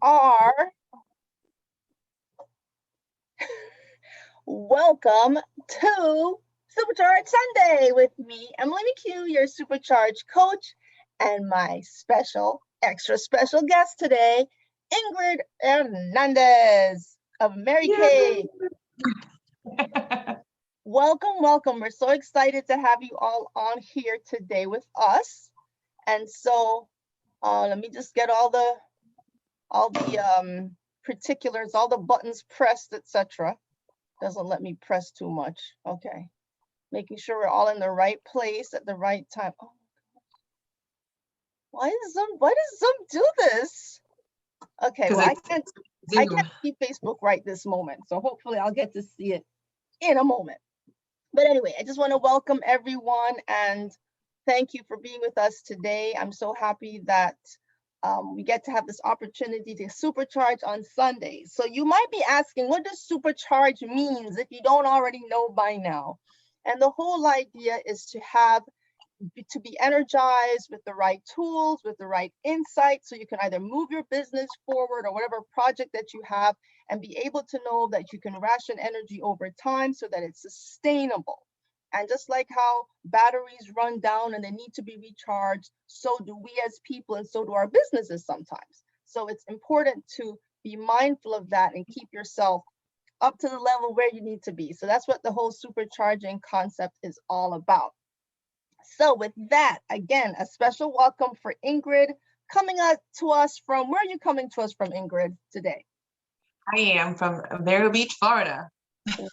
are. Welcome to Supercharge Sunday with me, Emily McHugh, your Supercharge coach, and my extra special guest today, Ingrid Hernandez of Mary Kay. Welcome. We're so excited to have you all on here today with us. And so let me just get all the particulars, all the buttons pressed, etc. Doesn't let me press too much. Okay. Making sure we're all in the right place at the right time. Oh, why does Zoom do this? Okay, well, I can't see Facebook right this moment. So hopefully I'll get to see it in a moment. But anyway, I just want to welcome everyone and thank you for being with us today. I'm so happy that we get to have this opportunity to supercharge on Sundays. So you might be asking, what does supercharge means if you don't already know by now? And the whole idea is to be energized with the right tools, with the right insights, so you can either move your business forward or whatever project that you have, and be able to know that you can ration energy over time so that it's sustainable. And just like how batteries run down and they need to be recharged, so do we as people and so do our businesses sometimes. So it's important to be mindful of that and keep yourself up to the level where you need to be. So that's what the whole supercharging concept is all about. So with that, again, a special welcome for Ingrid coming to us from, where are you coming to us from, Ingrid, today? I am from Vero Beach, Florida.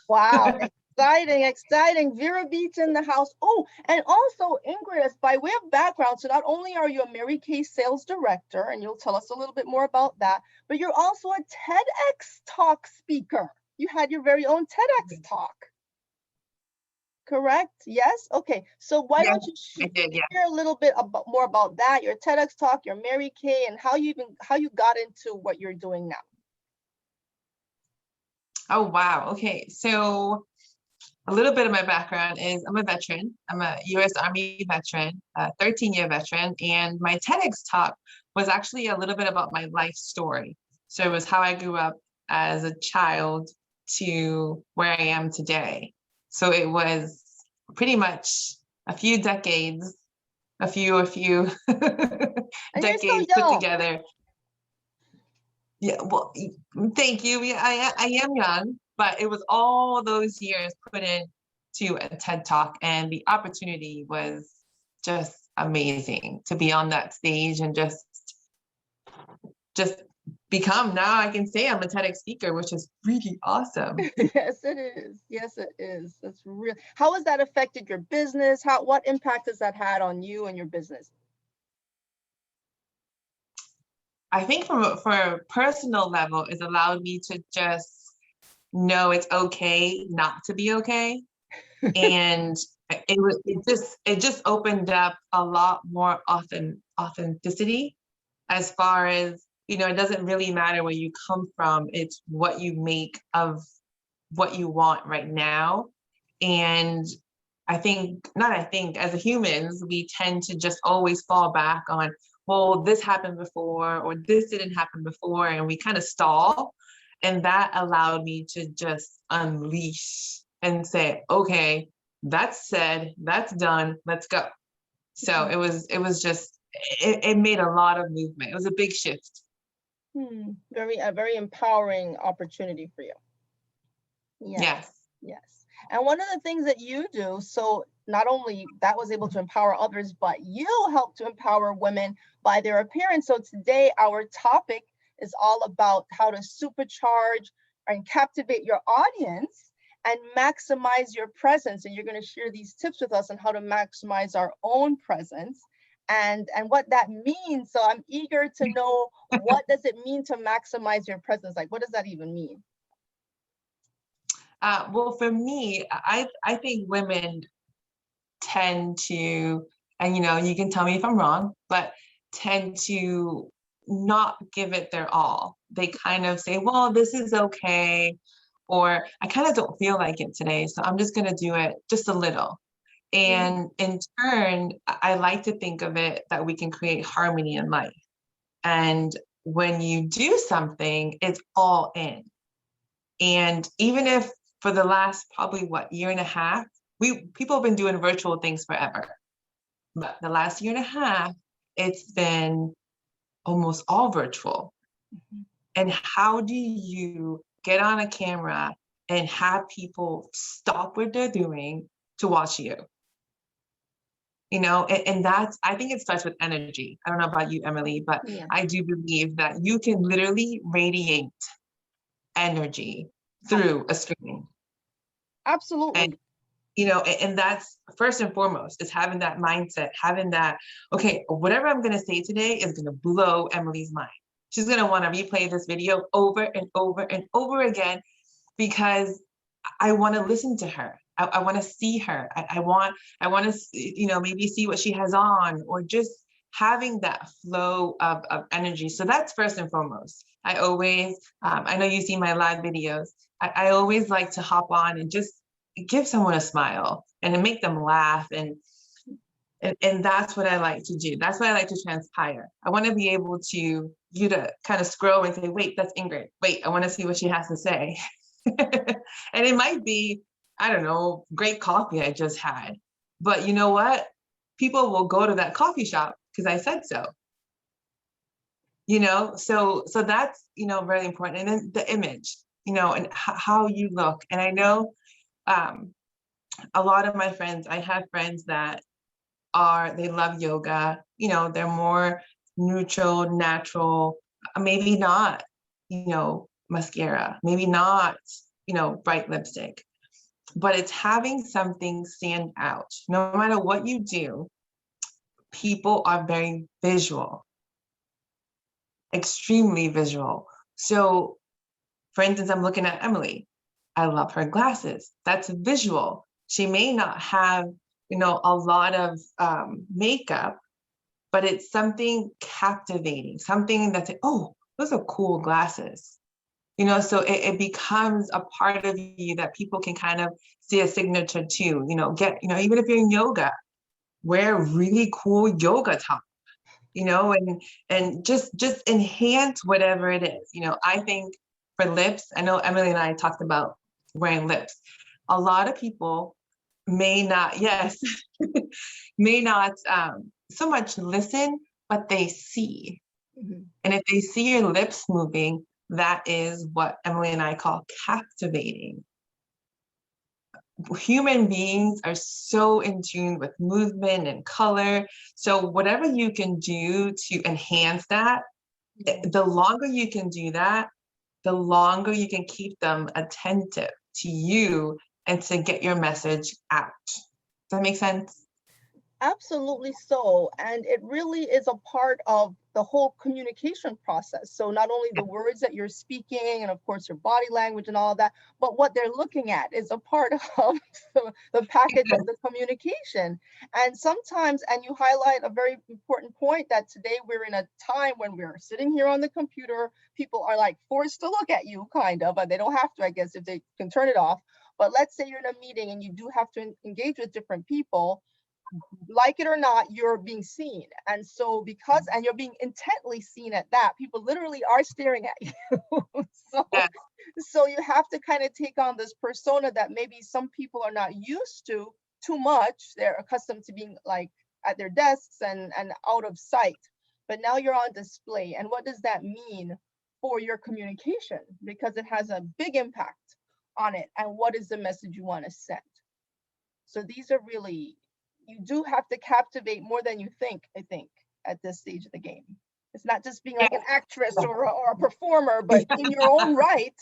Wow. Exciting. Vero Beach in the house. Oh, and also Ingrid, by way of background, so not only are you a Mary Kay sales director, and you'll tell us a little bit more about that, but you're also a TEDx talk speaker. You had your very own TEDx talk. Correct? Yes? Okay. So why don't you share a little bit more about that, your TEDx talk, your Mary Kay, and how you got into what you're doing now. Oh, wow. Okay. So a little bit of my background is I'm a veteran. I'm a U.S. Army veteran, a 13-year veteran. And my TEDx talk was actually a little bit about my life story. So it was how I grew up as a child to where I am today. So it was pretty much a few decades, a few decades put together. Yeah, well, thank you. Yeah, I am young, but it was all those years put into a TED Talk, and the opportunity was just amazing to be on that stage and just become, now I can say I'm a TEDx speaker, which is really awesome. Yes, it is. Yes, it is. That's real. How has that affected your business? What impact has that had on you and your business? I think for a personal level, it's allowed me to just know it's okay not to be okay. And it just opened up a lot more authenticity, as far as, it doesn't really matter where you come from. It's what you make of what you want right now. And as a humans, we tend to just always fall back on, well, this happened before, or this didn't happen before, and we kind of stall. And that allowed me to just unleash and say, okay, that's said, that's done, let's go. So it made a lot of movement. It was a big shift. A very empowering opportunity for you. Yes. And one of the things that you do, so not only that was able to empower others, but you help to empower women by their appearance. So today our topic is all about how to supercharge and captivate your audience and maximize your presence. And you're going to share these tips with us on how to maximize our own presence and what that means. So I'm eager to know, what does it mean to maximize your presence? Like, what does that even mean? Well, for me, I think women tend to, and you can tell me if I'm wrong, but tend to not give it their all. They kind of say, well, this is okay, or I kind of don't feel like it today, so I'm just going to do it just a little. And in turn, I like to think of it that we can create harmony in life. And when you do something, it's all in. And even if for the last probably year and a half, people have been doing virtual things forever. But the last year and a half, it's been almost all virtual. Mm-hmm. And how do you get on a camera and have people stop what they're doing to watch you? And that's, I think it starts with energy. I don't know about you, Emily, but yeah. I do believe that you can literally radiate energy through a screen. Absolutely. And that's first and foremost, is having that mindset, having that, okay, whatever I'm going to say today is going to blow Emily's mind. She's going to want to replay this video over and over and over again, because I want to listen to her. I want to see her. I want to, maybe see what she has on, or just having that flow of energy. So that's first and foremost. I always, I know you see my live videos. I always like to hop on and just give someone a smile and to make them laugh. And that's what I like to do. That's what I like to transpire. I want to be able to, you to kind of scroll and say, wait, that's Ingrid. Wait, I want to see what she has to say. And it might be, I don't know, great coffee I just had. But you know what? People will go to that coffee shop because I said so. So that's, very important. And then the image, and how you look. And I know a lot of my friends, I have friends that they love yoga, they're more neutral, natural, maybe not, mascara, maybe not, bright lipstick, but it's having something stand out. No matter what you do, people are very visual, extremely visual. So for instance, I'm looking at Emily. I love her glasses. That's visual. She may not have, a lot of makeup, but it's something captivating, something that's, oh, those are cool glasses. So it becomes a part of you that people can kind of see a signature to, even if you're in yoga, wear really cool yoga top, and just enhance whatever it is. I think for lips, I know Emily and I talked about wearing lips. A lot of people may not so much listen, but they see. Mm-hmm. And if they see your lips moving, that is what Emily and I call captivating. Human beings are so in tune with movement and color. So whatever you can do to enhance that, the longer you can do that, the longer you can keep them attentive to you and to get your message out. Does that make sense? Absolutely so. And it really is a part of the whole communication process. So not only the words that you're speaking and of course your body language and all of that, but what they're looking at is a part of the package of the communication. And sometimes, and you highlight a very important point, that today we're in a time when we're sitting here on the computer, people are like forced to look at you kind of, and they don't have to, I guess, if they can turn it off. But let's say you're in a meeting and you do have to engage with different people. Like it or not, you're being seen. And so and you're being intently seen at that, people literally are staring at you. So you have to kind of take on this persona that maybe some people are not used to too much. They're accustomed to being like at their desks and out of sight. But now you're on display. And what does that mean for your communication? Because it has a big impact on it. And what is the message you want to send? So these are really, you do have to captivate more than you think, I think, at this stage of the game. It's not just being like an actress or a performer, but in your own right,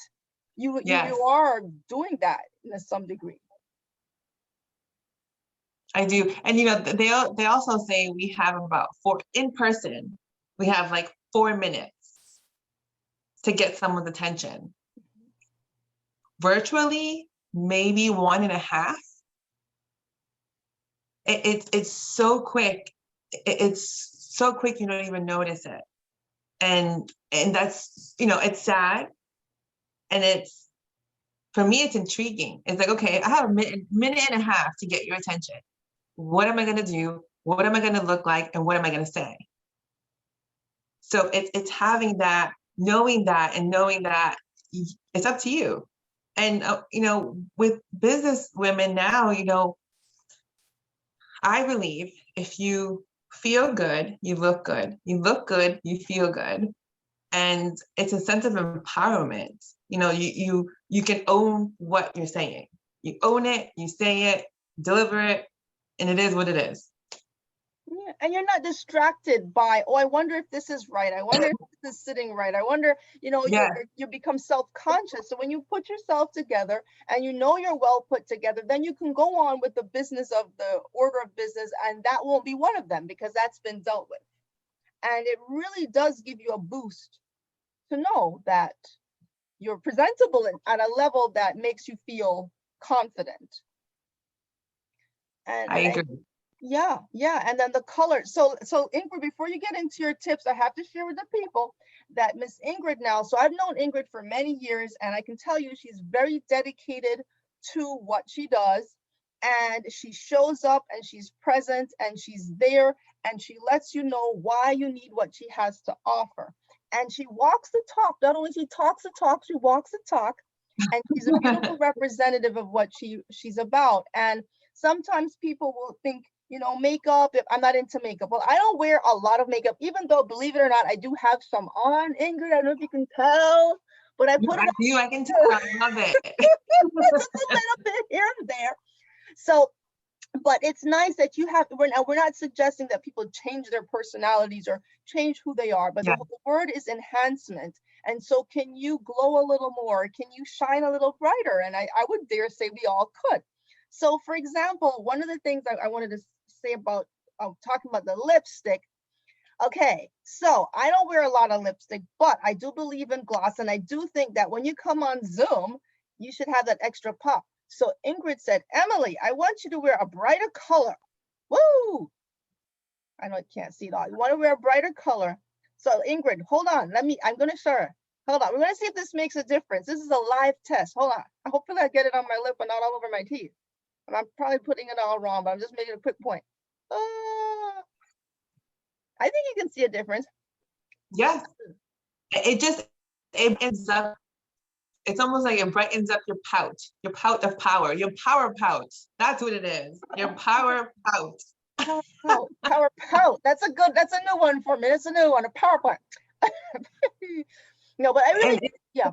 you are doing that in some degree. I do. And, they also say we have about in person, we have like 4 minutes to get someone's attention. Virtually, maybe 1.5. It's so quick. It's so quick you don't even notice it. And that's, it's sad. And for me, it's intriguing. It's like, okay, I have a minute and a half to get your attention. What am I going to do? What am I going to look like? And what am I going to say? So it's having that, knowing that, and knowing that it's up to you. And, you know, with business women now, you know, I believe if you feel good, you look good. You look good, you feel good. And it's a sense of empowerment. You know, you can own what you're saying. You own it, you say it, deliver it, and it is what it is. Yeah, and you're not distracted by, oh, I wonder if this is right. I wonder if this is sitting right. I wonder, you know, Yeah. you become self-conscious. So when you put yourself together and you know you're well put together, then you can go on with the business of the order of business, and that won't be one of them because that's been dealt with. And it really does give you a boost to know that you're presentable at a level that makes you feel confident. I agree. Yeah, and then the color. So Ingrid, before you get into your tips, I have to share with the people that Miss Ingrid now, so I've known Ingrid for many years, and I can tell you she's very dedicated to what she does, and she shows up and she's present and she's there, and she lets you know why you need what she has to offer. And she walks the talk. Not only she talks the talk, she walks the talk, and she's a beautiful representative of what she's about. And sometimes people will think, you know, makeup, if I'm not into makeup. Well, I don't wear a lot of makeup, even though, believe it or not, I do have some on, Ingrid. I don't know if you can tell, but I put it on. I can tell. I love it. Just a little bit here and there. So, but it's nice that you have, we're not suggesting that people change their personalities or change who they are, but the word is enhancement. And so can you glow a little more? Can you shine a little brighter? And I would dare say we all could. So for example, one of the things I wanted to say about talking about the lipstick. Okay, so I don't wear a lot of lipstick, but I do believe in gloss. And I do think that when you come on Zoom, you should have that extra pop. So Ingrid said, Emily, I want you to wear a brighter color. Woo! I know I can't see it all. You want to wear a brighter color. So Ingrid, hold on. I'm going to show her. Hold on. We're going to see if this makes a difference. This is a live test. Hold on. Hopefully I get it on my lip and not all over my teeth. And I'm probably putting it all wrong, but I'm just making a quick point. I think you can see a difference. Yes. It ends up, it's almost like it brightens up your pout of power, your power pout. That's what it is. Your power pout. Power pout. That's a new one for me. That's a new one, a power pout. No, but I really,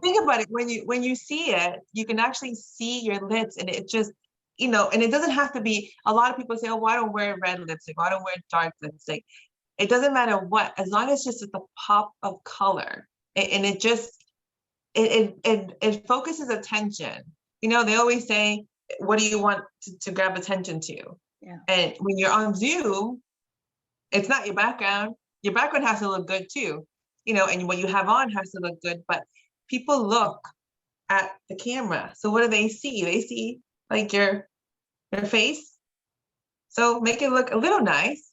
think about it. When you see it, you can actually see your lips, and it just, you know, and it doesn't have to be, a lot of people say, oh, well, I don't wear red lipstick, I don't wear dark lipstick. It doesn't matter what, as long as it's just the pop of color, and it just, it focuses attention. You know, they always say, what do you want to grab attention to? Yeah. And when you're on Zoom, it's not your background. Your background has to look good too, you know, and what you have on has to look good, but people look at the camera. So what do they see? They see like your face. So make it look a little nice.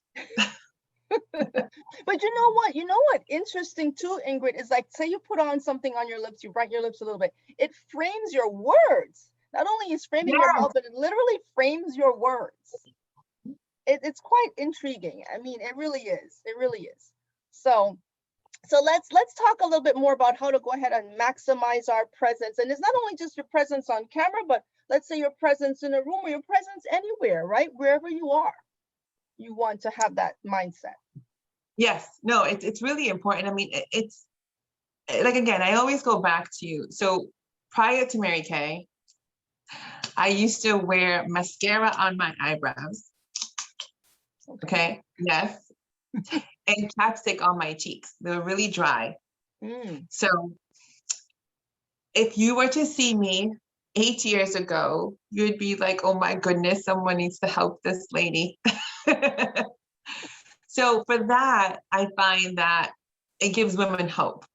But you know what? Interesting too, Ingrid, is like, say you put on something on your lips, you brighten your lips a little bit. It frames your words. Not only is framing your mouth, but it literally frames your words. It's quite intriguing. I mean, it really is. It really is. So let's talk a little bit more about how to go ahead and maximize our presence. And it's not only just your presence on camera, but let's say your presence in a room or your presence anywhere, right? Wherever you are, you want to have that mindset. Yes, no, it's really important. I mean, it's like, again, I always go back to, so prior to Mary Kay, I used to wear mascara on my eyebrows. Okay. Yes. And chapstick on my cheeks. They were really dry. So if you were to see me 8 years ago, you'd be like, oh my goodness, someone needs to help this lady. So for that, I find that it gives women hope.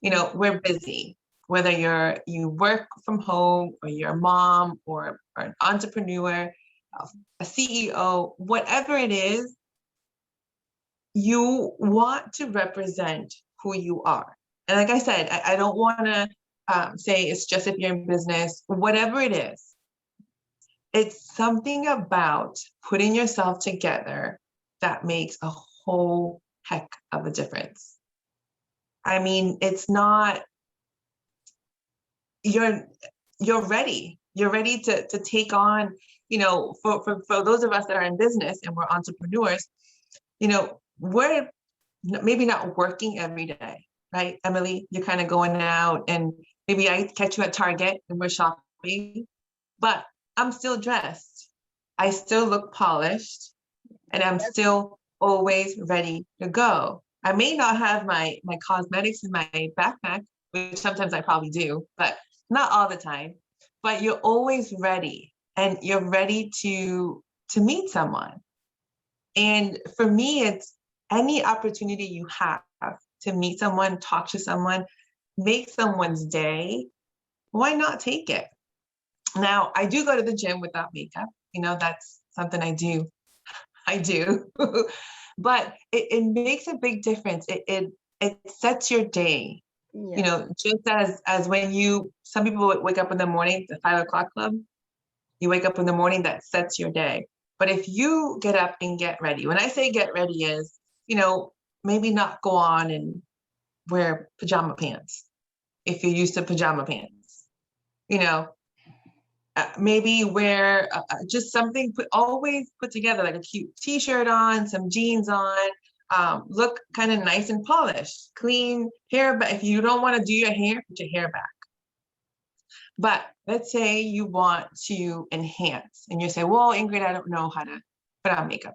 You know, we're busy, whether you work from home, or you're a mom, or an entrepreneur, a CEO, whatever it is, you want to represent who you are. And like I said, I don't want to say it's just if you're in business, whatever it is. It's something about putting yourself together that makes a whole heck of a difference. I mean, it's not, you're ready. You're ready to take on, you know, for those of us that are in business and we're entrepreneurs, you know, we're maybe not working every day, right? Emily, you're kind of going out and maybe I catch you at Target and we're shopping, but I'm still dressed. I still look polished and I'm still always ready to go. I may not have my cosmetics in my backpack, which sometimes I probably do, but not all the time. But you're always ready and you're ready to meet someone. And for me, it's any opportunity you have to meet someone, talk to someone, make someone's day, why not take it? Now, I do go to the gym without makeup. You know, that's something I do. I do. But it makes a big difference. It sets your day. Yeah. You know, just as when some people wake up in the morning, the 5 o'clock club, you wake up in the morning, that sets your day. But if you get up and get ready, when I say get ready is, you know, maybe not go on and wear pajama pants if you're used to pajama pants, you know, maybe wear just something, always put together, like a cute t-shirt on, some jeans on, look kind of nice and polished, clean hair. But if you don't want to do your hair, put your hair back. But let's say you want to enhance and you say, well, Ingrid, I don't know how to put on makeup.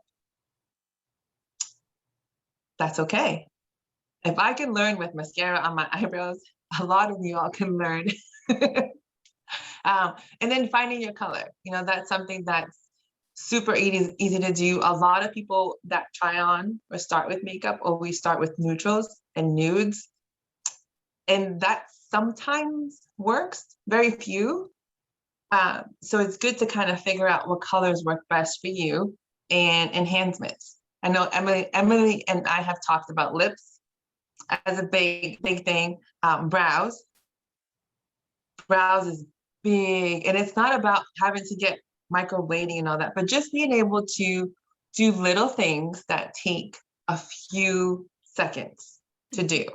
That's okay. If I can learn with mascara on my eyebrows, a lot of you all can learn. And then finding your color, you know, that's something that's super easy to do. A lot of people that try on or start with makeup always start with neutrals and nudes. And that sometimes works, very few. So it's good to kind of figure out what colors work best for you and enhancements. I know Emily and I have talked about lips as a big thing. Brows is big, and it's not about having to get microblading and all that, but just being able to do little things that take a few seconds to do.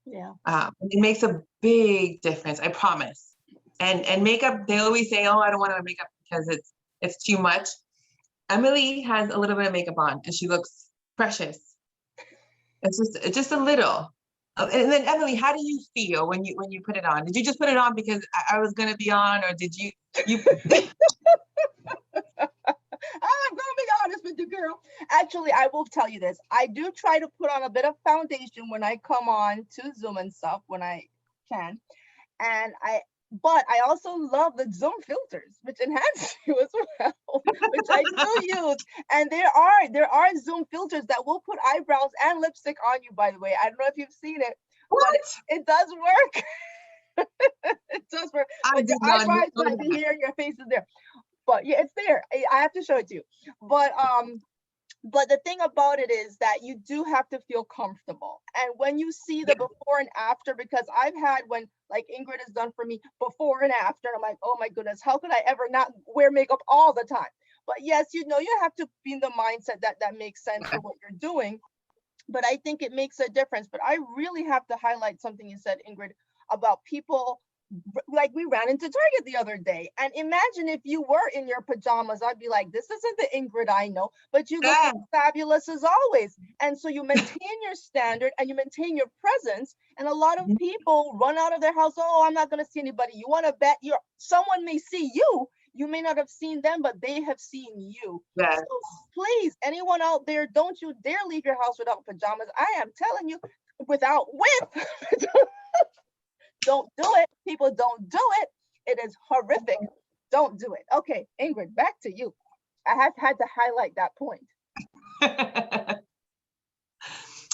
Yeah. It makes a big difference, I promise. And makeup, they always say, oh, I don't want to make makeup because it's too much. Emily has a little bit of makeup on and she looks precious. It's just a little. And then Emily, how do you feel when you put it on? Did you just put it on because I was gonna be on, or did you? I'm gonna be honest with you, girl. Actually, I will tell you this. I do try to put on a bit of foundation when I come on to Zoom and stuff when I can, but I also love the Zoom filters, which enhance you as well, which I do use. And there are Zoom filters that will put eyebrows and lipstick on you, by the way. I don't know if you've seen it, but it does work. It does work. But your eyebrows might be here, your face is there. But yeah, it's there. I have to show it to you. But the thing about it is that you do have to feel comfortable. And when you see the before and after, because I've had when, like Ingrid has done for me, before and after, I'm like, oh my goodness, how could I ever not wear makeup all the time? But yes, you know, you have to be in the mindset that makes sense for what you're doing. But I think it makes a difference. But I really have to highlight something you said, Ingrid, about people. Like we ran into Target the other day, and imagine if you were in your pajamas, I'd be like, this isn't the Ingrid I know, but you look fabulous as always. And so you maintain your standard and you maintain your presence. And a lot of people run out of their house, oh, I'm not going to see anybody. You want to bet someone may see you. You may not have seen them, but they have seen you. Yes. So please, anyone out there, don't you dare leave your house without pajamas. I am telling you, with don't do it. People don't do it. It is horrific. Don't do it. Okay, Ingrid, back to you. I have had to highlight that point.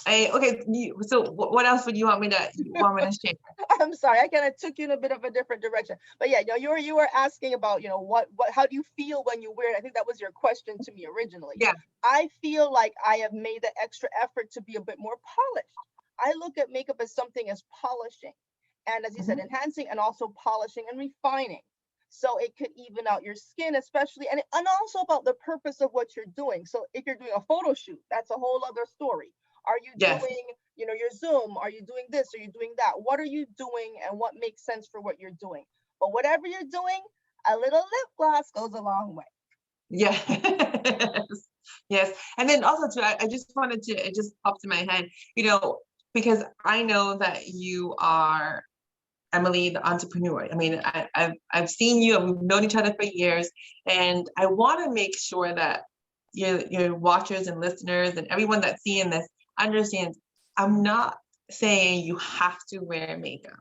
Okay, so what else would you want me to share? I'm sorry, I kind of took you in a bit of a different direction. But yeah, you were asking about, you know, how do you feel when you wear it? I think that was your question to me originally. Yeah. I feel like I have made the extra effort to be a bit more polished. I look at makeup as something as polishing. And as you said, enhancing and also polishing and refining. So it could even out your skin, especially, and also about the purpose of what you're doing. So if you're doing a photo shoot, that's a whole other story. Are you doing, your Zoom? Are you doing this? Are you doing that? What are you doing and what makes sense for what you're doing? But whatever you're doing, a little lip gloss goes a long way. Yeah. Yes. And then also too, I just wanted to, it just popped in my head, because I know that you are Emily, the entrepreneur. I mean, I've seen you, we've known each other for years, and I want to make sure that your watchers and listeners and everyone that's seeing this understands, I'm not saying you have to wear makeup.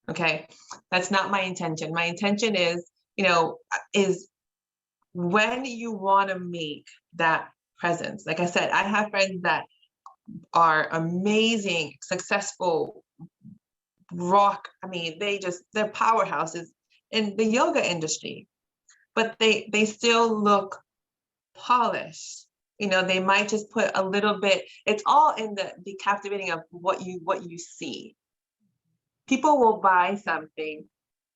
Okay. That's not my intention. My intention is when you want to make that presence. Like I said, I have friends that are amazing, successful, rock. I mean, they're powerhouses in the yoga industry, but they still look polished. They might just put a little bit, it's all in the captivating of what you see. People will buy something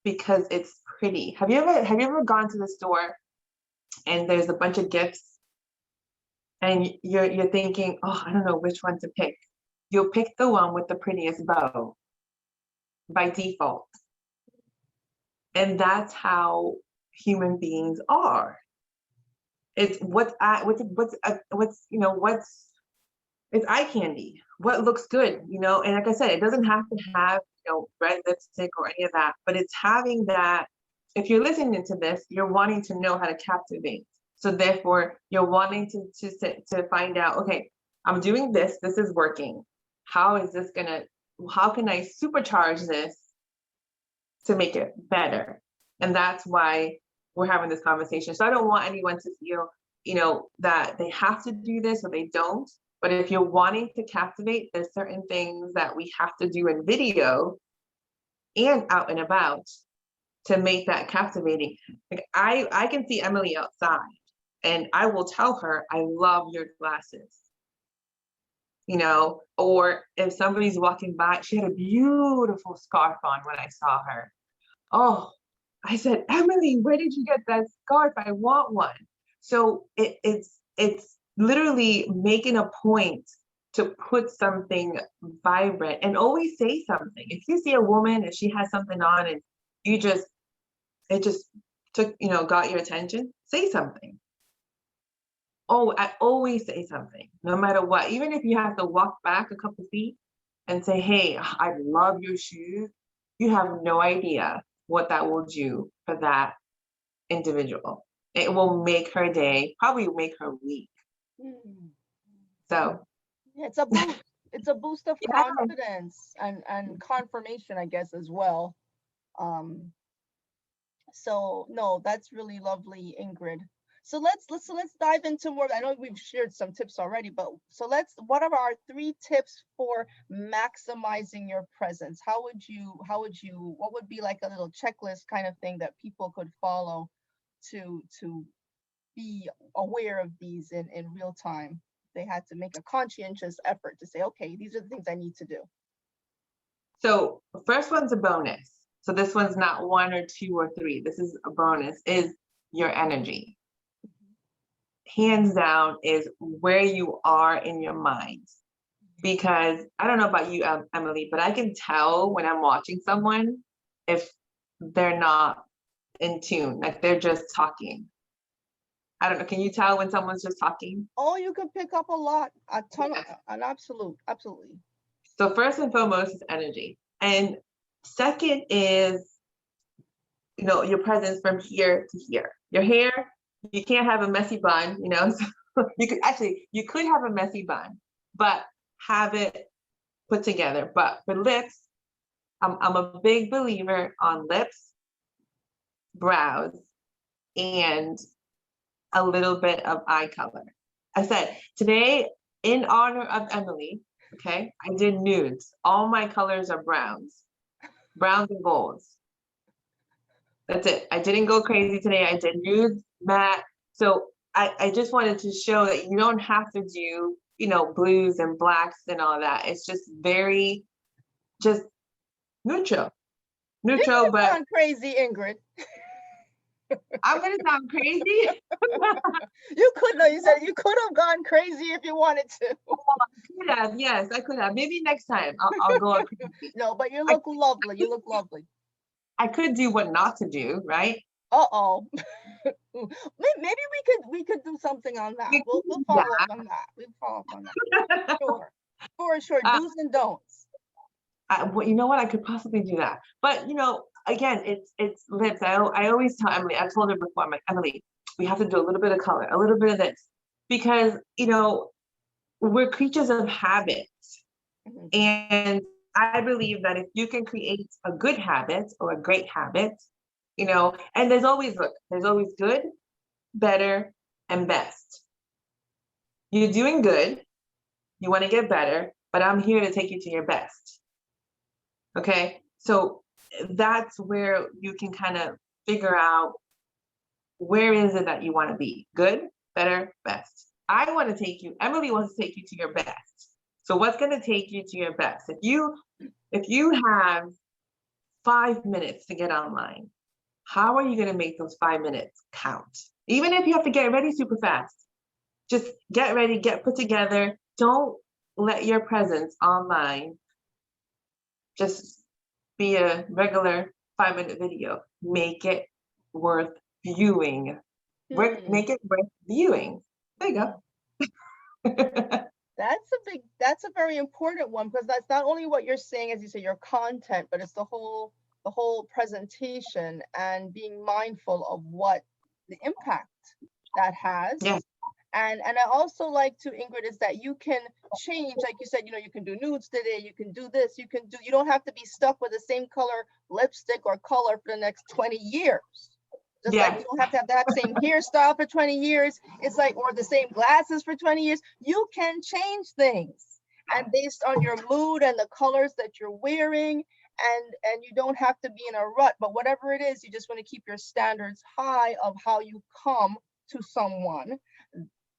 because it's pretty. Have you ever gone to the store and there's a bunch of gifts and you're thinking, oh, I don't know which one to pick. You'll pick the one with the prettiest bow by default. And that's how human beings are. It's it's eye candy. What looks good, and like I said, it doesn't have to have, red lipstick or any of that, but it's having that. If you're listening to this, you're wanting to know how to captivate. So therefore, you're wanting to find out, okay, I'm doing this. This is working. How can I supercharge this to make it better? And that's why we're having this conversation. So I don't want anyone to feel, that they have to do this or they don't. But if you're wanting to captivate, there's certain things that we have to do in video and out and about to make that captivating. Like I can see Emily outside and I will tell her, I love your glasses. Or if somebody's walking by, she had a beautiful scarf on when I saw her. Oh, I said, Emily, where did you get that scarf? I want one. So it's literally making a point to put something vibrant and always say something. If you see a woman and she has something on and it just took, got your attention, say something. Oh, I always say something, no matter what. Even if you have to walk back a couple feet and say, hey, I love your shoes. You have no idea what that will do for that individual. It will make her day, probably make her week. So yeah, it's a boost. It's a boost of confidence and confirmation, I guess, as well. So no, that's really lovely, Ingrid. So let's dive into more. I know we've shared some tips already, but what are our 3 tips for maximizing your presence? What would be like a little checklist kind of thing that people could follow to be aware of these in real time? They had to make a conscientious effort to say, okay, these are the things I need to do. So first one's a bonus. So this one's not 1 or 2 or 3. This is a bonus, is your energy. Hands down is where you are in your mind. Because I don't know about you, Emily, but I can tell when I'm watching someone if they're not in tune, like they're just talking. I don't know. Can you tell when someone's just talking? Oh, you can pick up a ton, absolutely. So first and foremost is energy. And second is, your presence from here to here. Your hair, you can't have a messy bun, So you could have a messy bun, but have it put together. But for lips, I'm a big believer on lips, brows, and a little bit of eye color. I said today, in honor of Emily, okay, I did nudes. All my colors are browns and golds. That's it. I didn't go crazy today. I did nudes, matte. So I just wanted to show that you don't have to do, blues and blacks and all that. It's just very, just neutral, You've but gone crazy, Ingrid. I'm gonna sound crazy. You could, no, you said you could have gone crazy if you wanted to. Could have, yes, I could have. Maybe next time I'll go on crazy. No, but you look lovely. You look lovely. I could do what not to do, right? Uh-oh. Maybe we could do something on that. We'll follow up on that. We'll follow up on that. Sure. For sure. Do's and don'ts. Well, you know what? I could possibly do that. But again, it's lips. I always tell Emily, I've told her before, I'm like, Emily, we have to do a little bit of color, a little bit of this. Because we're creatures of habit. Mhm. And I believe that if you can create a good habit or a great habit, and there's always good, better, and best. You're doing good, you want to get better, but I'm here to take you to your best. Okay, so that's where you can kind of figure out where is it that you want to be. Good, better, best. Emily wants to take you to your best. So what's going to take you to your best? If you have 5 minutes to get online, how are you going to make those 5 minutes count? Even if you have to get ready super fast, just get ready, get put together. Don't let your presence online just be a regular 5-minute video. Make it worth viewing. Make it worth viewing. There you go. That's a very important one, because that's not only what you're saying, as you say, your content, but it's the whole presentation and being mindful of what the impact that has. Yeah. And I also like to, Ingrid, is that you can change, like you said, you can do nudes today, you can do this, you don't have to be stuck with the same color lipstick or color for the next 20 years. Just like you don't have to have that same hairstyle for 20 years. It's like, or the same glasses for 20 years. You can change things, and based on your mood and the colors that you're wearing, and you don't have to be in a rut, but whatever it is, you just want to keep your standards high of how you come to someone.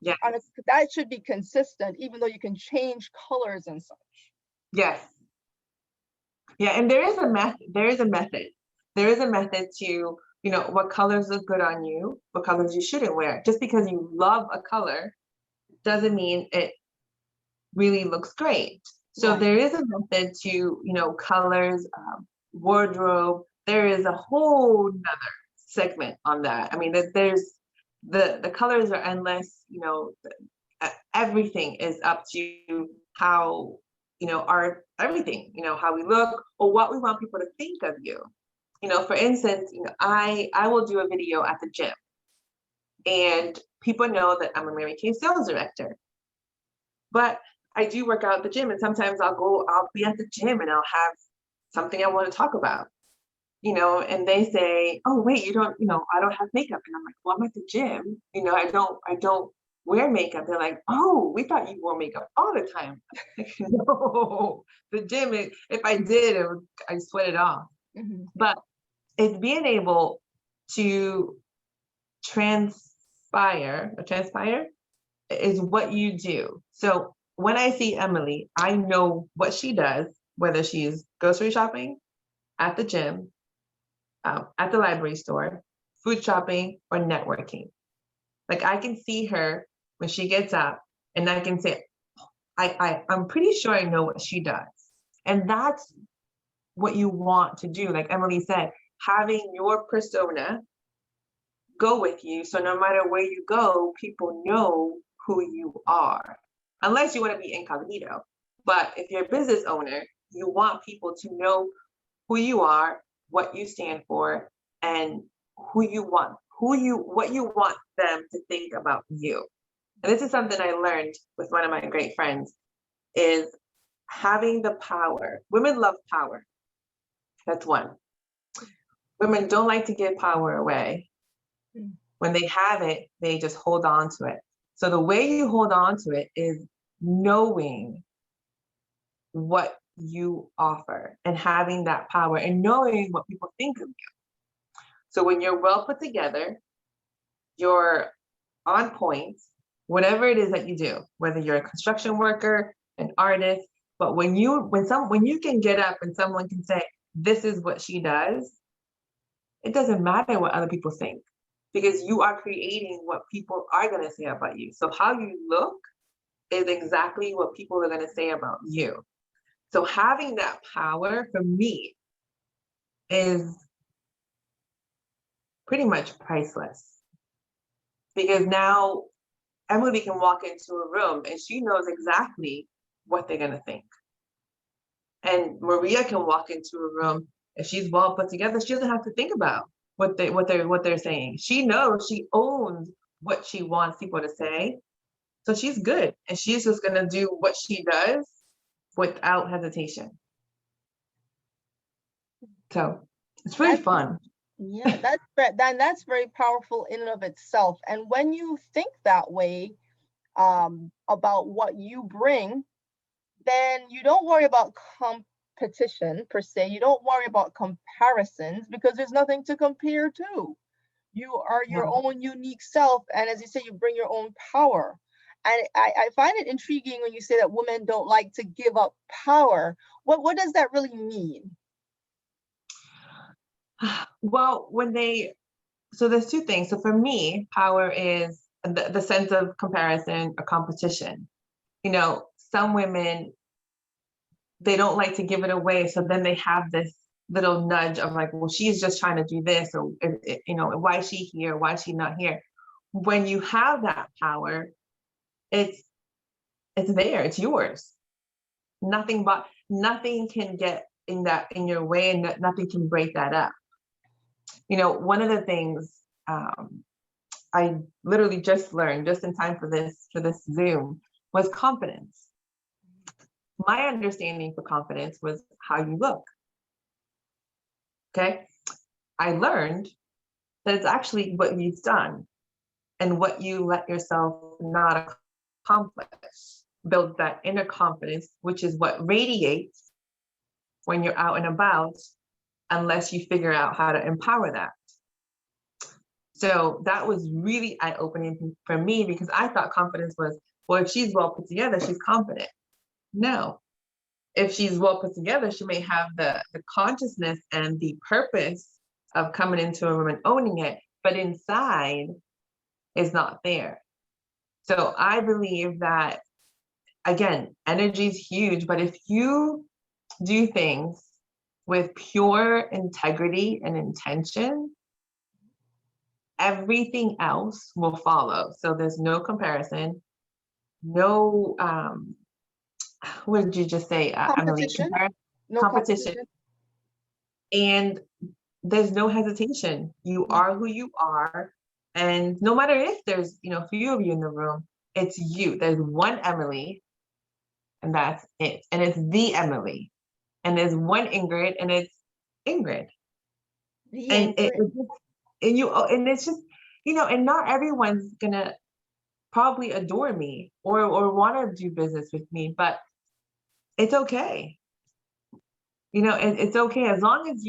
Yeah. That should be consistent, even though you can change colors and such. Yes. Yeah, and there is a method. There is a method to, what colors look good on you, what colors you shouldn't wear. Just because you love a color doesn't mean it really looks great. So there is a method to, colors, wardrobe. There is a whole nother segment on that. I mean, there's the colors are endless. Everything is up to how, our everything, how we look or what we want people to think of you. For instance, I will do a video at the gym, and people know that I'm a Mary Kay sales director, but I do work out at the gym, and sometimes I'll be at the gym and I'll have something I want to talk about, and they say, oh, wait, I don't have makeup. And I'm like, well, I'm at the gym, I don't wear makeup. They're like, oh, we thought you wore makeup all the time. Like, no, the gym, if I did, I'd sweat it off. Mm-hmm. But it's being able to transpire is what you do. So when I see Emily, I know what she does, whether she's grocery shopping, at the gym, at the library store, food shopping, or networking. Like, I can see her when she gets up, and I can say, I'm pretty sure I know what she does. And that's what you want to do. Like Emily said, having your persona go with you. So no matter where you go, people know who you are, unless you want to be incognito. But if you're a business owner, you want people to know who you are, what you stand for, and what you want them to think about you. And this is something I learned with one of my great friends, is having the power. Women love power. That's one. Women don't like to give power away. When they have it, they just hold on to it. So the way you hold on to it is knowing what you offer and having that power and knowing what people think of you. So when you're well put together, you're on point, whatever it is that you do, whether you're a construction worker, an artist, but when you can get up and someone can say, this is what she does, it doesn't matter what other people think. because you are creating what people are going to say about you. So how you look is exactly what people are going to say about you. So having that power for me is pretty much priceless, because now Emily can walk into a room and she knows exactly what they're going to think. And Maria can walk into a room, if she's well put together, she doesn't have to think about what they're saying. She knows, she owns what she wants people to say. So she's good, and she's just going to do what she does without hesitation. So it's really fun. Yeah, that's very powerful in and of itself. And when you think that way about what you bring, then you don't worry about competition per se. You don't worry about comparisons, because there's nothing to compare to. You are your own unique self, and as you say, you bring your own power. And I find it intriguing when you say that women don't like to give up power. What does that really mean? Well, so there's two things. So for me, power is the sense of comparison or competition. Some women, they don't like to give it away. So then they have this little nudge of like, well, she's just trying to do this, or, why is she here? Why is she not here? When you have that power, it's there, it's yours. Nothing can get in your way, and nothing can break that up. One of the things I literally just learned just in time for this Zoom was confidence. My understanding for confidence was how you look. Okay. I learned that it's actually what you've done and what you let yourself not accomplish builds that inner confidence, which is what radiates when you're out and about, unless you figure out how to empower that. So that was really eye-opening for me, because I thought confidence was, well, if she's well put together, she's confident. No. If she's well put together, she may have the consciousness and the purpose of coming into a room and owning it, but inside is not there. So I believe that, again, energy is huge, but if you do things with pure integrity and intention, everything else will follow. So there's no comparison, no, what did you just say, competition? No competition. And there's no hesitation. You are who you are. And no matter if there's, a few of you in the room, it's you. There's one Emily, and that's it. And it's the Emily. And there's one Ingrid, and it's Ingrid. And it's just, and not everyone's gonna probably adore me or want to do business with me, but it's okay. It's okay, as long as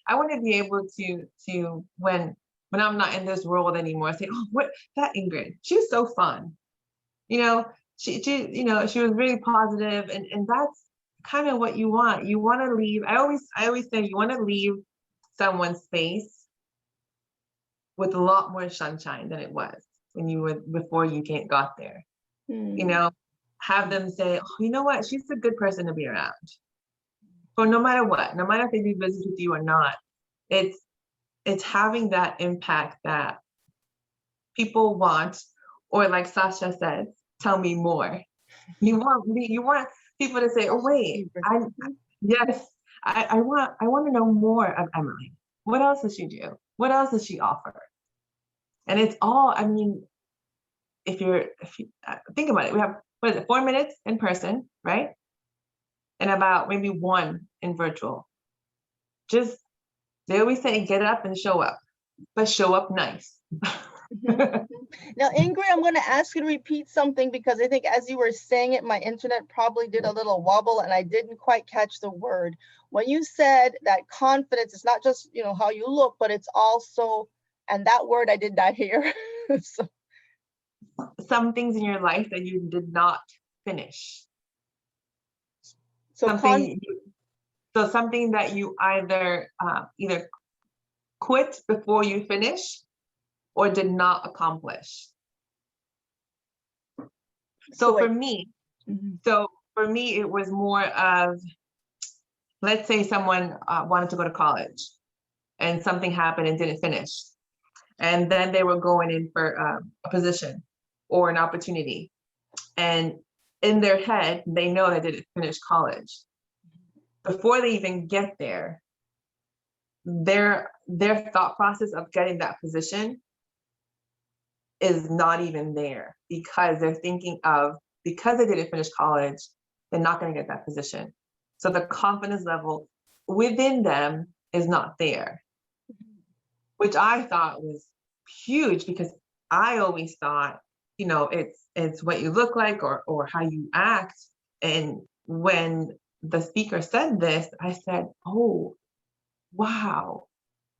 I want to be able to when I'm not in this world anymore, say, oh, what, that Ingrid, she's so fun. She was really positive, and that's kind of what you want. You want to leave. I always say you want to leave someone's space with a lot more sunshine than it was before you got there. Have them say, oh, you know what, she's a good person to be around. For no matter what, no matter if they do business with you or not, it's having that impact that people want, or like Sasha says, tell me more. You want people to say, oh wait, I want to know more of Emily. What else does she do? What else does she offer? And it's all, if you think about it, we have, 4 minutes in person, right? And about maybe 1 in virtual. They always say, get up and show up, but show up nice. Now, Ingrid, I'm going to ask you to repeat something, because I think as you were saying it, my internet probably did a little wobble and I didn't quite catch the word. When you said that confidence is not just, how you look, but it's also, and that word I did not hear. So. Some things in your life that you did not finish. So something that you either quit before you finish, or did not accomplish. So for me, it was more of, let's say someone wanted to go to college and something happened and didn't finish. And then they were going in for a position or an opportunity. And in their head, they know they didn't finish college. Before they even get there, their thought process of getting that position is not even there, because they're thinking of, because they didn't finish college, they're not going to get that position. So the confidence level within them is not there, which I thought was huge, because I always thought, you know, it's what you look like or how you act. And when the speaker said this, I said, oh, wow,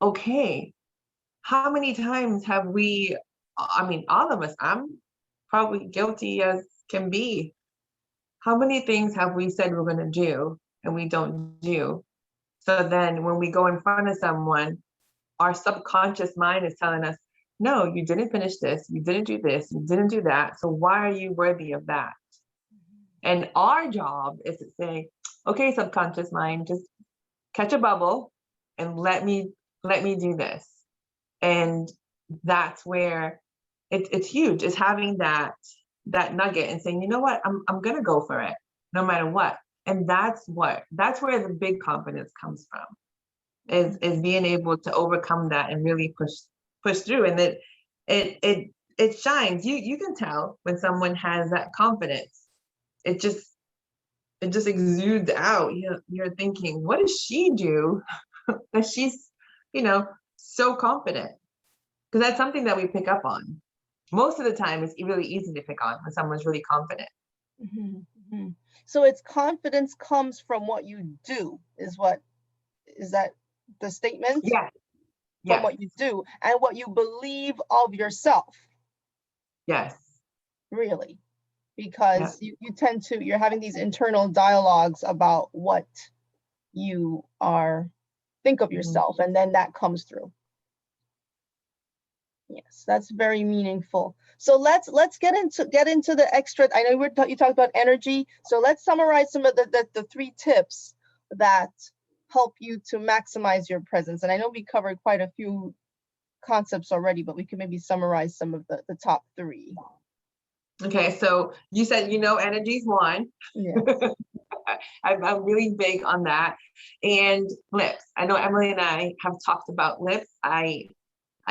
okay. How many times have we, I mean, all of us, I'm probably guilty as can be. How many things have we said we're going to do and we don't do? So then when we go in front of someone, our subconscious mind is telling us, no, you didn't finish this, you didn't do this, you didn't do that. So why are you worthy of that? And our job is to say, okay, subconscious mind, just catch a bubble and let me do this. And that's where it's huge, is having that nugget and saying, you know what, I'm gonna go for it no matter what. And that's where the big confidence comes from, is being able to overcome that and really push through. And that it shines. You can tell when someone has that confidence. It just exudes out. You're thinking, what does she do that she's, you know, so confident? Because that's something that we pick up on. Most of the time, it's really easy to pick on when someone's really confident. So it's confidence comes from what you do, is that the statement? Yeah. From what you do and what you believe of yourself. Yes. Really. Because you tend to, you're having these internal dialogues about what you think of yourself, and then that comes through. Yes, that's very meaningful. So let's get into the extra. I know you talked about energy. So let's summarize some of the 3 tips that help you to maximize your presence. And I know we covered quite a few concepts already, but we can maybe summarize some of the top 3. Okay, so you said, energy is one. Yeah. I'm really big on that. And lips. I know Emily and I have talked about lips. I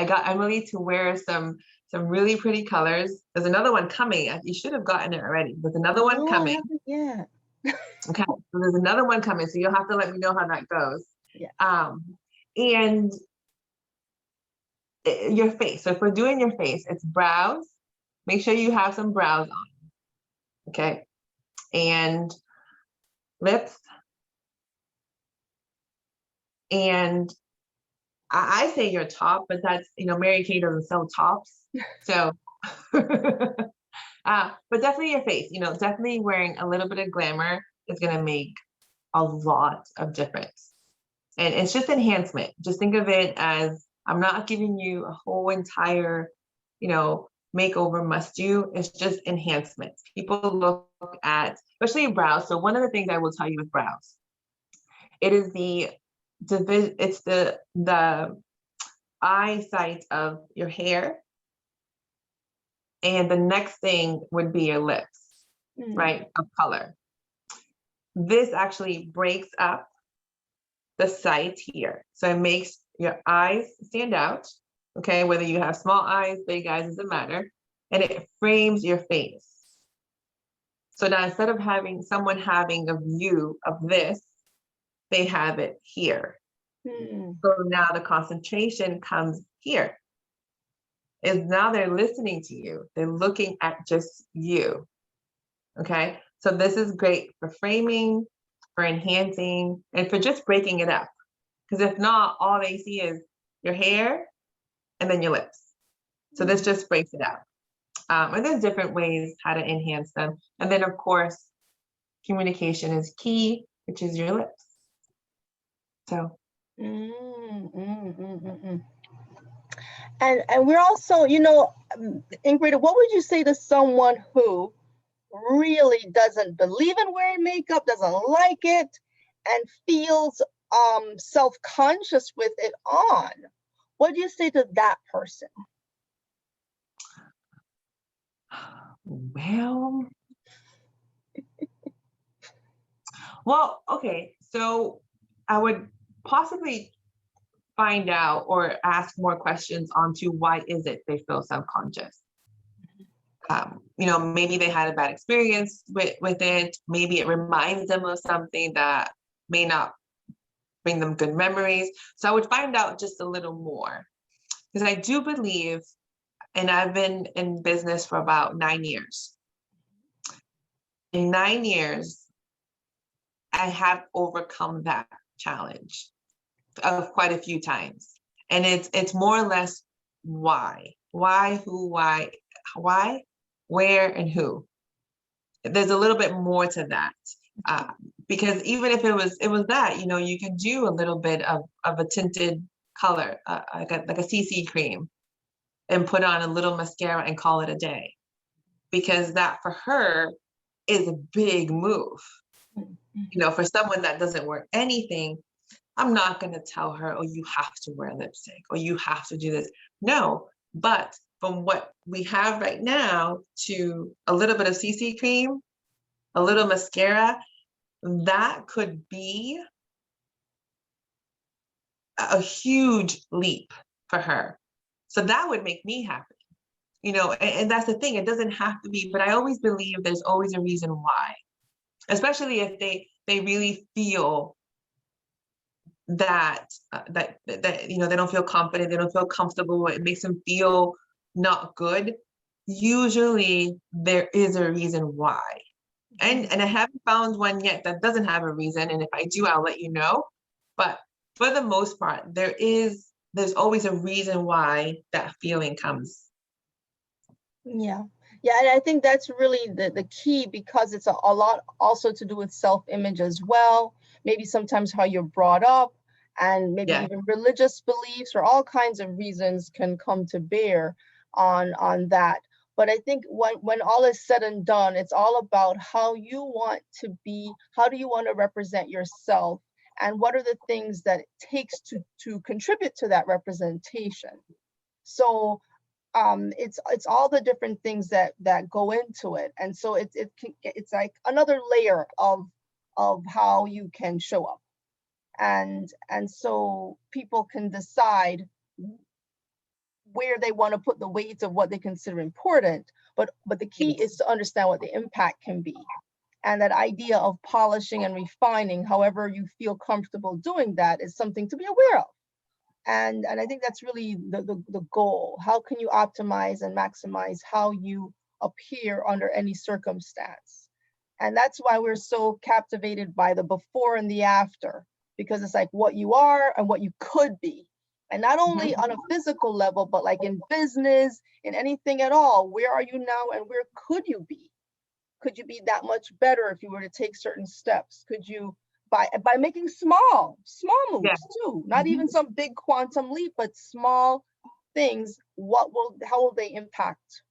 got Emily to wear some really pretty colors. There's another one coming. You should have gotten it already. There's another one coming. Yeah. Okay, so there's another one coming. So you'll have to let me know how that goes. Yeah. And your face. So if we're doing your face, it's brows. Make sure you have some brows on. Okay. And lips. And I say your top, but that's, Mary Kay doesn't sell tops. So, but definitely your face, definitely wearing a little bit of glamour is going to make a lot of difference. And it's just enhancement. Just think of it as, I'm not giving you a whole entire, makeover must do. It's just enhancements. People look at, especially brows. So one of the things I will tell you with brows, it is the eyesight of your hair, and the next thing would be your lips, right, of color. This actually breaks up the sight here, so it makes your eyes stand out. Okay, whether you have small eyes, big eyes, doesn't matter, and it frames your face. So now instead of having someone having a view of this, they have it here. So now the concentration comes here. Is now they're listening to you. They're looking at just you. Okay. So this is great for framing, for enhancing, and for just breaking it up. Because if not, all they see is your hair and then your lips. So this just breaks it up. And there's different ways how to enhance them. And then of course, communication is key, which is your lips. So. And we're also, Ingrid, what would you say to someone who really doesn't believe in wearing makeup, doesn't like it, and feels self-conscious with it on? What do you say to that person? Well, okay, so I would possibly find out or ask more questions onto why is it they feel self-conscious. Maybe they had a bad experience with it. Maybe it reminds them of something that may not bring them good memories. So I would find out just a little more, because I do believe, and I've been in business for about 9 years. In 9 years, I have overcome that challenge of quite a few times. And it's more or less why, who, why, where, and who. There's a little bit more to that. Because even if it was that, you can do a little bit of a tinted color, like a CC cream, and put on a little mascara and call it a day. Because that for her is a big move. For someone that doesn't wear anything, I'm not going to tell her, oh, you have to wear lipstick or you have to do this. No, but from what we have right now to a little bit of CC cream, a little mascara, that could be a huge leap for her. So that would make me happy, and that's the thing. It doesn't have to be, but I always believe there's always a reason why, especially if they really feel that they don't feel confident, they don't feel comfortable, it makes them feel not good. Usually there is a reason why. And I haven't found one yet that doesn't have a reason. And if I do, I'll let you know. But for the most part, there's always a reason why that feeling comes. Yeah. And I think that's really the key, because it's a lot also to do with self-image as well. Maybe sometimes how you're brought up, and maybe even religious beliefs, or all kinds of reasons can come to bear on that. But I think when all is said and done, it's all about how you want to be, how do you want to represent yourself, and what are the things that it takes to contribute to that representation. So it's all the different things that go into it, and so it's like another layer of how you can show up, and so people can decide where they want to put the weight of what they consider important, but the key is to understand what the impact can be. And that idea of polishing and refining, however you feel comfortable doing that, is something to be aware of. And I think that's really the goal. How can you optimize and maximize how you appear under any circumstance? And that's why we're so captivated by the before and the after, because it's like what you are and what you could be. And not only on a physical level, but like in business, in anything at all. Where are you now and where could you be? Could you be that much better if you were to take certain steps? Could you, by making small moves too, not even some big quantum leap, but small things, how will they impact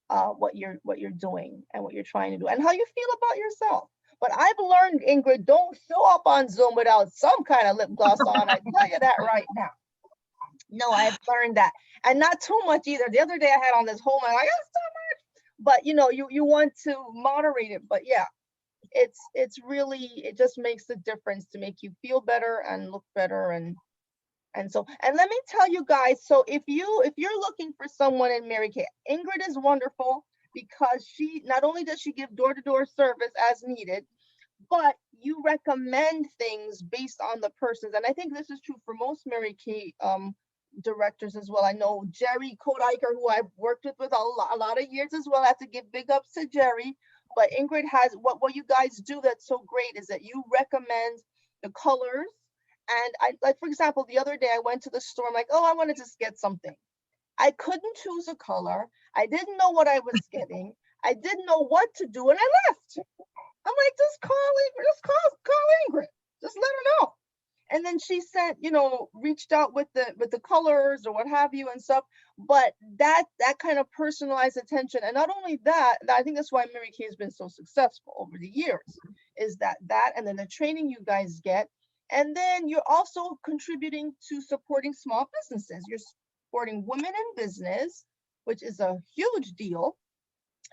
what you're doing and what you're trying to do and how you feel about yourself? But I've learned, Ingrid, don't show up on Zoom without some kind of lip gloss on. I tell you that right now. No, I've learned that. And not too much either. The other day I had on this whole, like, that's so much. But you want to moderate it. But yeah, it's really, it just makes a difference to make you feel better and look better. And let me tell you guys, so if you're looking for someone in Mary Kay, Ingrid is wonderful, because she not only does she give door-to-door service as needed, but you recommend things based on the persons. And I think this is true for most Mary Kay directors as well. I know Jerry Kodiker, who I've worked with a lot of years as well. I have to give big ups to Jerry. But Ingrid has, what you guys do that's so great is that you recommend the colors. And like, for example, the other day I went to the store, I'm like, oh, I want to just get something. I couldn't choose a color. I didn't know what I was getting. I didn't know what to do, and I left. I'm like, just call Ingrid. Just call Ingrid. Just let her know. and then she sent, reached out with the colors or what have you and stuff. But that kind of personalized attention, and not only that, I think that's why Mary Kay has been so successful over the years, is that, and then the training you guys get. And then you're also contributing to supporting small businesses. You're supporting women in business, which is a huge deal.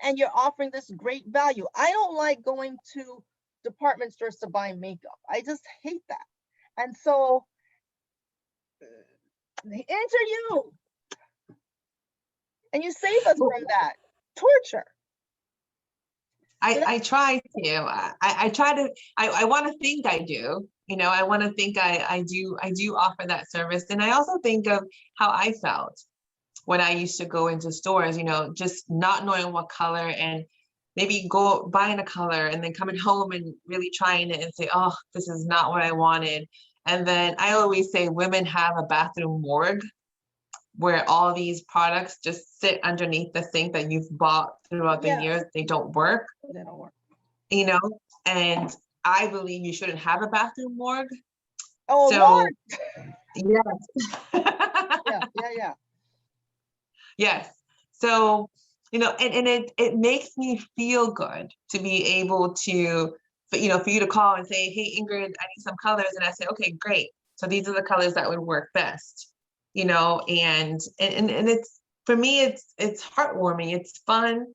And you're offering this great value. I don't like going to department stores to buy makeup. I just hate that. And so enter you. And you save us from that torture. I try to. I try to. I want to think I do. I want to think I do offer that service. And I also think of how I felt when I used to go into stores, just not knowing what color, and maybe go buying a color and then coming home and really trying it and say, oh, this is not what I wanted. And then I always say women have a bathroom morgue where all these products just sit underneath the sink that you've bought throughout the years. They don't work. They don't work. And I believe you shouldn't have a bathroom morgue. Oh, so, Lord. Yes. Yeah. Yes. So, and it makes me feel good to be able to, for you to call and say, hey, Ingrid, I need some colors. And I say, okay, great. So these are the colors that would work best. And it's, for me, it's heartwarming. It's fun.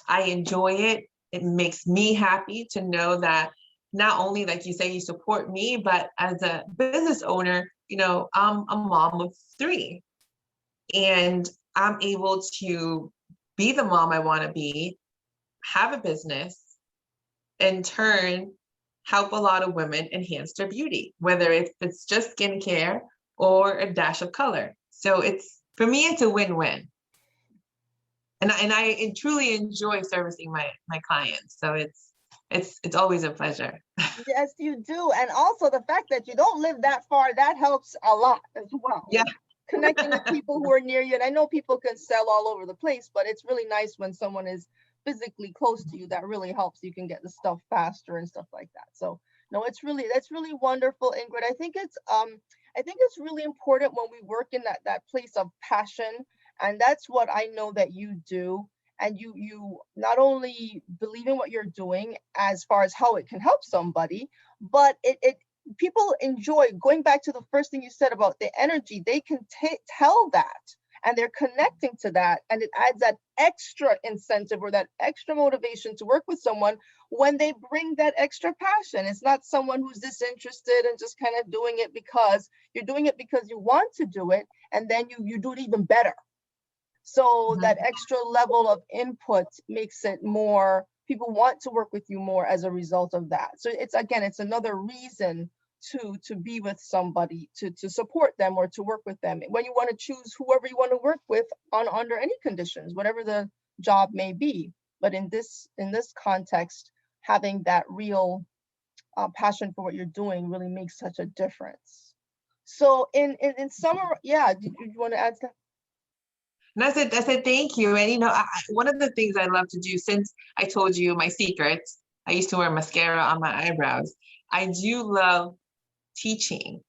I enjoy it. It makes me happy to know that not only, like you say, you support me, but as a business owner, I'm a mom of 3, and I'm able to be the mom I want to be, have a business, in turn, help a lot of women enhance their beauty, whether it's just skincare or a dash of color. So for me, it's a win-win. And I truly enjoy servicing my clients. So it's always a pleasure. Yes, you do. And also the fact that you don't live that far, that helps a lot as well. Yeah. Connecting with people who are near you. And I know people can sell all over the place, but it's really nice when someone is physically close to you. That really helps. You can get the stuff faster and stuff like that. So no, that's really wonderful, Ingrid. I think it's really important when we work in that place of passion. And that's what I know that you do. And you not only believe in what you're doing as far as how it can help somebody, but people enjoy, going back to the first thing you said about the energy, they can tell that, and they're connecting to that, and it adds that extra incentive or that extra motivation to work with someone when they bring that extra passion. It's not someone who's disinterested and just kind of doing it because you're doing it because you want to do it, and then you do it even better. So that extra level of input makes it more, people want to work with you more as a result of that. So it's another reason to be with somebody, to support them or to work with them when you want to choose whoever you want to work with under any conditions, whatever the job may be. But in this context, having that real passion for what you're doing really makes such a difference. So in summer, do you want to add to that? And I said, thank you. And, one of the things I love to do, since I told you my secrets, I used to wear mascara on my eyebrows. I do love teaching.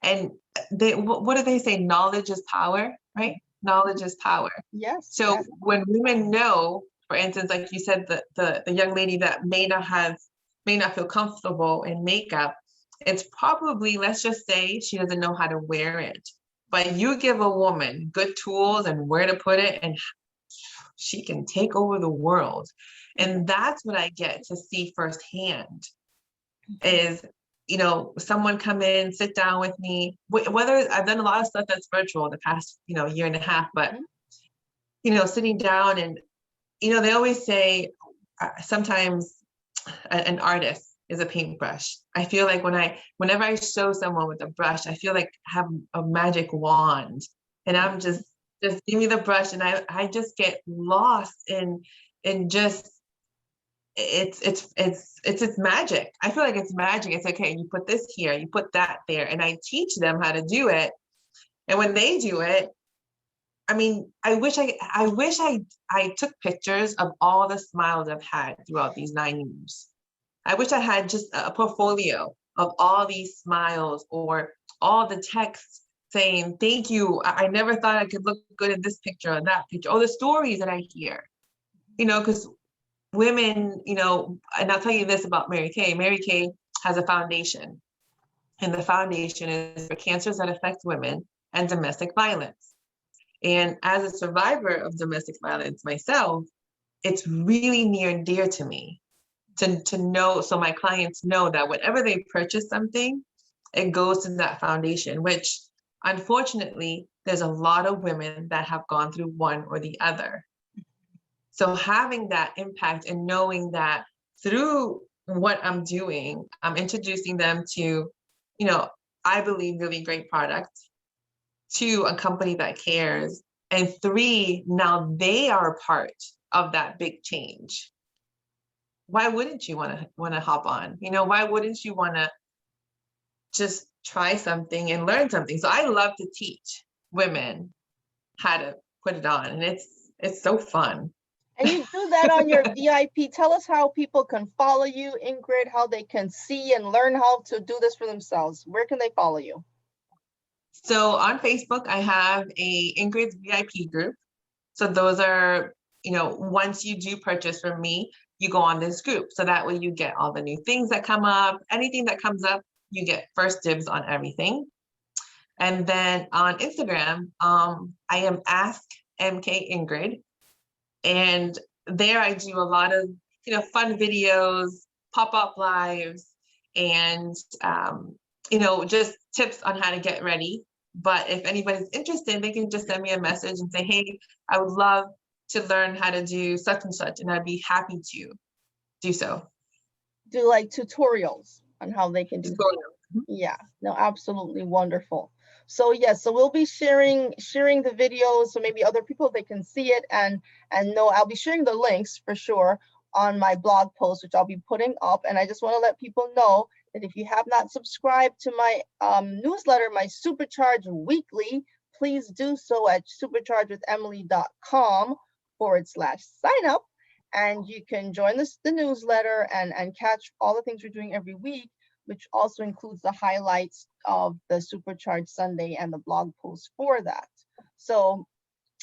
And what do they say? Knowledge is power, right? Knowledge is power. Yes. So when women know, for instance, like you said, the young lady that may not feel comfortable in makeup, it's probably, let's just say, she doesn't know how to wear it. But you give a woman good tools and where to put it, and she can take over the world. And that's what I get to see firsthand is, someone come in, sit down with me, whether I've done a lot of stuff that's virtual the past, year and a half, but, sitting down and, they always say sometimes an artist is a paintbrush. I feel like whenever I show someone with a brush, I feel like I have a magic wand, and I'm just give me the brush, and I just get lost in just it's magic. I feel like it's magic. It's like, okay, you put this here, you put that there, and I teach them how to do it. And when they do it, I mean, I wish I took pictures of all the smiles I've had throughout these 9 years. I wish I had just a portfolio of all these smiles or all the texts saying, thank you. I never thought I could look good in this picture or that picture, or the stories that I hear, because women, and I'll tell you this about Mary Kay. Mary Kay has a foundation, and the foundation is for cancers that affect women and domestic violence. And as a survivor of domestic violence myself, it's really near and dear to me to know, so my clients know that whenever they purchase something, it goes to that foundation, which unfortunately, there's a lot of women that have gone through one or the other. So having that impact and knowing that through what I'm doing, I'm introducing them to, I believe really great products, 2, a company that cares, and 3, now they are a part of that big change. Why wouldn't you want to hop on? Why wouldn't you want to just try something and learn something? So I love to teach women how to put it on, and it's so fun. And you do that on your VIP. Tell us how people can follow you, Ingrid, how they can see and learn how to do this for themselves. Where can they follow you? So on Facebook, I have a Ingrid's VIP group. So those are, once you do purchase from me, you go on this group. So that way you get all the new things that come up. Anything that comes up, you get first dibs on everything. And then on Instagram, I am Ask MK Ingrid. And there I do a lot of, fun videos, pop-up lives, and, just tips on how to get ready. But if anybody's interested, they can just send me a message and say, hey, I would love to learn how to do such and such, and I'd be happy to do so. Do like tutorials on how they can do tutorials. Yeah, no, absolutely wonderful. So yes, so we'll be sharing the videos, so maybe other people, they can see it, and no, I'll be sharing the links for sure on my blog post, which I'll be putting up. And I just want to let people know that if you have not subscribed to my newsletter, my Supercharge Weekly, please do so at superchargewithemily.com/sign up, and you can join the newsletter and catch all the things we're doing every week, which also includes the highlights of the Supercharge Sunday and the blog post for that. So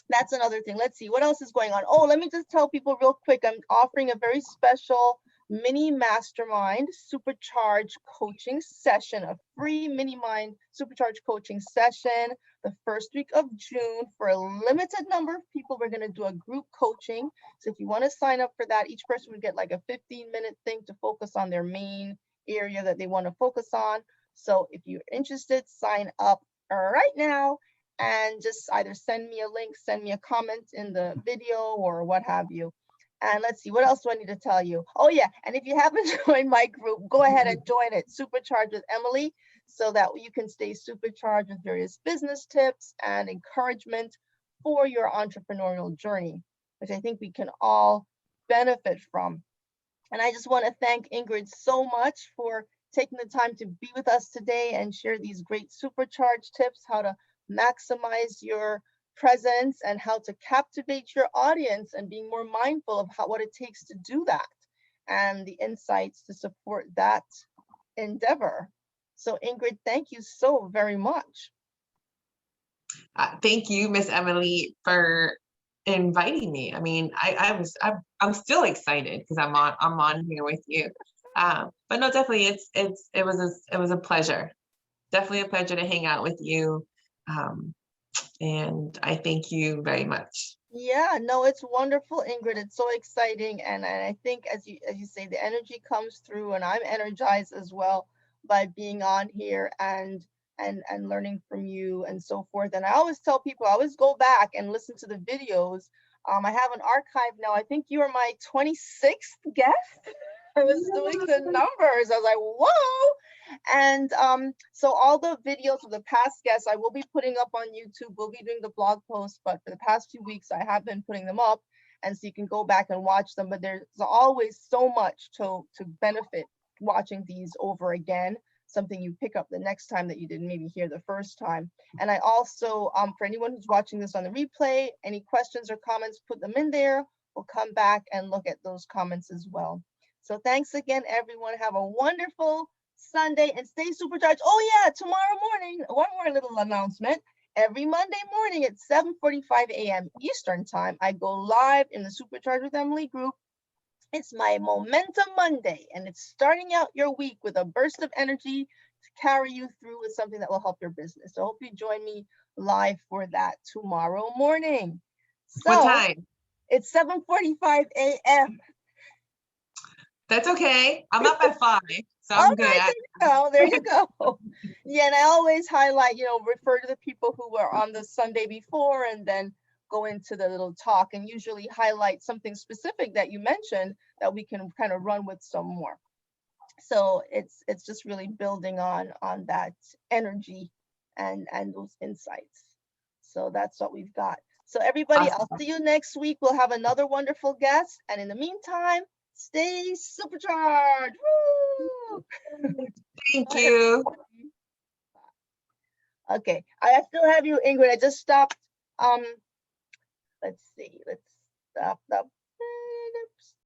that's another thing. Let's see what else is going on. Oh, let me just tell people real quick, I'm offering a very special mini mastermind Supercharge coaching session, a free mini mind Supercharge coaching session the first week of June for a limited number of people. We're going to do a group coaching. So if you want to sign up for that, each person would get like a 15-minute thing to focus on their main area that they want to focus on. So if you're interested, sign up right now and just either send me a link, send me a comment in the video or what have you. And let's see, what else do I need to tell you? Oh yeah, and if you haven't joined my group, go ahead and join it, Supercharge with Emily, so that you can stay supercharged with various business tips and encouragement for your entrepreneurial journey, which I think we can all benefit from. And I just want to thank Ingrid so much for taking the time to be with us today and share these great Supercharge tips, how to maximize your presence and how to captivate your audience, and being more mindful of what it takes to do that and the insights to support that endeavor. So Ingrid, thank you so very much. Thank you, Miss Emily, for inviting me. I mean, I'm still excited because I'm on here with you. But no, definitely it was a pleasure. Definitely a pleasure to hang out with you. And I thank you very much. Yeah, no, it's wonderful, Ingrid. It's so exciting. And I think as you say, the energy comes through, and I'm energized as well by being on here and learning from you and so forth. And I always tell people, I always go back and listen to the videos. I have an archive now. I think you are my 26th guest. I was doing the numbers. I was like, whoa. And so all the videos of the past guests I will be putting up on YouTube. We'll be doing the blog posts, but for the past few weeks I have been putting them up, and so you can go back and watch them. But there's always so much to benefit watching these over again, something you pick up the next time that you didn't maybe hear the first time. And I also, for anyone who's watching this on the replay, any questions or comments, put them in there. We'll come back and look at those comments as well. So thanks again, everyone. Have a wonderful Sunday, and stay supercharged. Oh yeah, tomorrow morning, one more little announcement. Every Monday morning at 7:45 a.m. Eastern time, I go live in the Supercharge with Emily group. It's my Momentum Monday, and it's starting out your week with a burst of energy to carry you through with something that will help your business. So I hope you join me live for that tomorrow morning. So what time? It's 7:45 a.m. That's okay. I'm up at 5, so All I'm good. right, there you go. Yeah, and I always highlight, refer to the people who were on the Sunday before and then go into the little talk and usually highlight something specific that you mentioned that we can kind of run with some more. So it's just really building on that energy and those insights. So that's what we've got. So everybody, Awesome. I'll see you next week. We'll have another wonderful guest. And in the meantime, stay supercharged. Woo! Thank you. Okay, I still have you, Ingrid. I just stopped. Let's see. Let's stop.